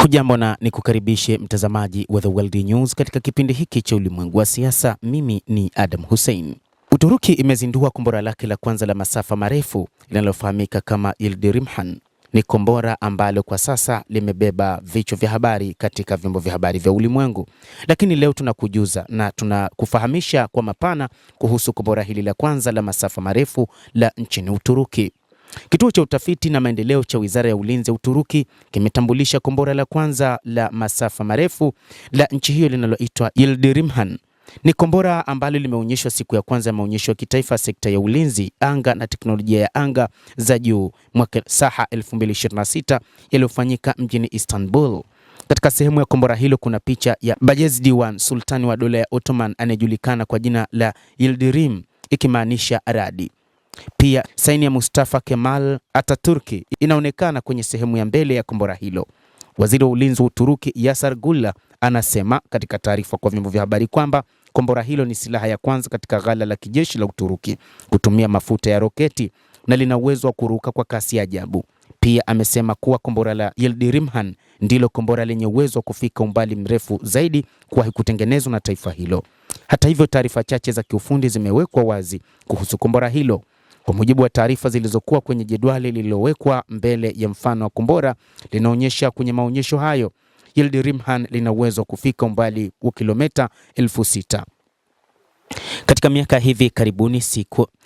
Hujambo na nikukaribishe mtazamaji wa The World News katika kipindi hiki cha ulimwengu wa siasa. Mimi ni Adam Hussein. Uturuki imezindua kombora lake la kwanza la masafa marefu linalofahamika kama Yildirim. Ni kombora ambalo kwa sasa limebeba vichwa vya habari katika vyombo vya habari vya ulimwengu. Lakini leo tunakujuza na tunakufahamisha kwa mapana kuhusu kombora hili la kwanza la masafa marefu la nchini Uturuki. Kituo cha utafiti na maendeleo cha Wizara ya Ulinzi ya Uturuki kimetambulisha kombora la kwanza la masafa marefu la nchi hiyo linaloitwa Yildirim. Ni kombora ambalo limeonyeshwa siku ya kwanza ya maonyesho ya kitaifa sekta ya ulinzi, anga na teknolojia ya anga za juu mwaka Saha 2026 yaliyofanyika mjini Istanbul. Katika sehemu ya kombora hilo kuna picha ya Bayezid, sultani wa dola ya Ottoman anayejulikana kwa jina la Yildirim, ikimaanisha radi. Pia saini ya Mustafa Kemal Ataturki inaonekana kwenye sehemu ya mbele ya kombora hilo. Waziri wa ulinzi wa Uturuki Yasar Gula anasema katika taarifa kwa vyombo vya habari kwamba kombora hilo ni silaha ya kwanza katika ghala la kijeshi la Uturuki kutumia mafuta ya roketi na lina uwezo wa kuruka kwa kasi ya ajabu. Pia amesema kuwa kombora la Yildirim ndilo kombora lenye uwezo wa kufika umbali mrefu zaidi kuwahi kutengenezwa na taifa hilo. Hata hivyo, taarifa chache za kiufundi zimewekwa wazi kuhusu kombora hilo. Kwa mujibu wa taarifa zilizokuwa kwenye jedwali lililowekwa mbele ya mfano wa kombora, linaonyesha kwenye maonyesho hayo Yildirim lina uwezo wa kufika umbali wa kilomita 6,000. Katika miaka hivi karibuni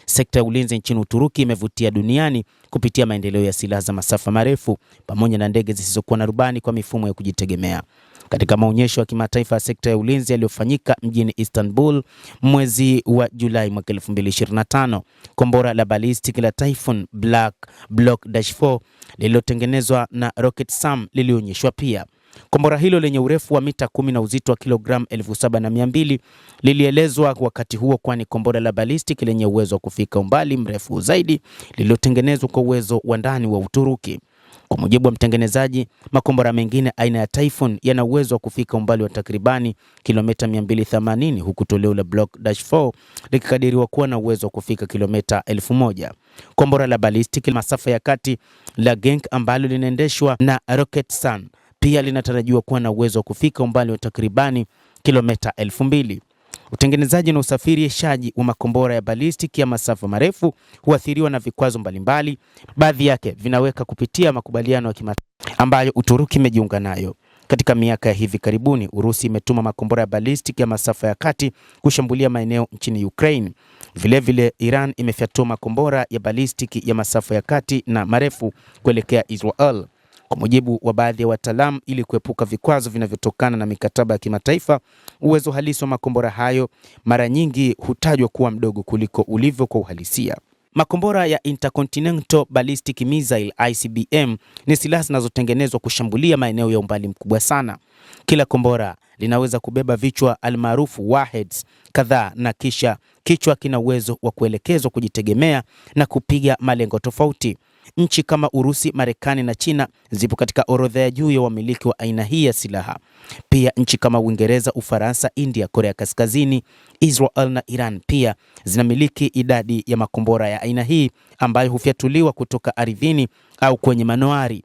sekta ya ulinzi nchini Uturuki imevutia duniani kupitia maendeleo ya silaha za masafa marefu pamoja na ndege zisizokuwa na rubani kwa mifumo ya kujitegemea. Katika maonyesho ya kimataifa ya sekta ya ulinzi yaliyofanyika mjini Istanbul mwezi wa Julai mwaka 2025, kombora la ballistic la Typhoon Black Block -4 lililotengenezwa na Roketsam lilionyeshwa pia. Kombora hilo lenye urefu wa mita 10 na uzito wa kilogramu 7,200 lilielezwa wakati huo kwani kombora la ballistic lenye uwezo wa kufika umbali mrefu zaidi lililotengenezwa kwa uwezo wa ndani wa Uturuki. Kwa mujibu wa mtengenezaji, makombora mengine aina ya Typhoon yana uwezo wa kufika umbali wa takribani kilomita 280 huku toleo la Block -4 likikadiriwa kuwa na uwezo wa kufika kilomita 1,000. Kombora la ballistic masafa ya kati la Genk ambalo linaendeshwa na Roketsan pia linatarajiwa kuwa na uwezo wa kufika umbali wa takribani kilomita 2,000. Utengenezaji na usafirishaji wa makombora ya ballistic ya masafa marefu huathiriwa na vikwazo mbalimbali. Baadhi yake vinaweka kupitia makubaliano ya kimataifa ambayo Uturuki imejiunga nayo. Katika miaka ya hivi karibuni, Urusi imetuma makombora ya ballistic ya masafa ya kati kushambulia maeneo nchini Ukraine. Vilevile, Iran imefyatua makombora ya ballistic ya masafa ya kati na marefu kuelekea Israel. Kwa mujibu wa baadhi ya wataalamu, ili kuepuka vikwazo vinavyotokana na mikataba ya kimataifa, uwezo halisi wa makombora hayo mara nyingi hutajwa kuwa mdogo kuliko ulivyo kwa uhalisia. Makombora ya Intercontinental Ballistic Missile ICBM ni silaha zinazotengenezwa kushambulia maeneo ya umbali mkubwa sana. Kila kombora linaweza kubeba vichwa almaarufu warheads kadhaa na kisha kichwa kina uwezo wa kuelekezwa kujitegemea na kupiga malengo tofauti. Nchi kama Urusi, Marekani na China zipo katika orodha ya juu ya wamiliki wa aina hii ya silaha. Pia nchi kama Uingereza, Ufaransa, India, Korea Kaskazini, Israel na Iran pia zinamiliki idadi ya makombora ya aina hii ambayo hufyatuliwa kutoka ardhini au kwenye manowari.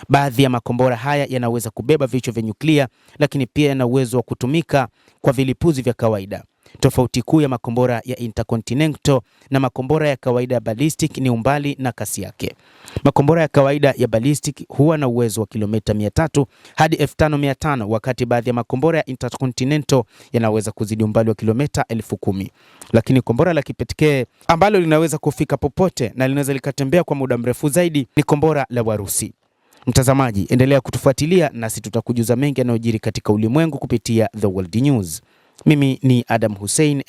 Baadhi ya makombora haya yanaweza kubeba vichwa vya nyuklia, lakini pia yana uwezo wa kutumika kwa vilipuzi vya kawaida. Tofauti kuu ya makombora ya Intercontinental na makombora ya kawaida ya ballistic ni umbali na kasi yake. Makombora ya kawaida ya ballistic huwa na uwezo wa kilomita 300 hadi 5,500 wakati baadhi ya makombora ya Intercontinental yanaweza kuzidi umbali wa kilomita 10,000. Lakini kombora la kipekee ambalo linaweza kufika popote na linaweza likatembea kwa muda mrefu zaidi ni kombora la Warusi. Mtazamaji, endelea kutufuatilia nasi tutakujuza mengi yanayojiri katika ulimwengu kupitia The World News. Mimi ni Adam Hussein.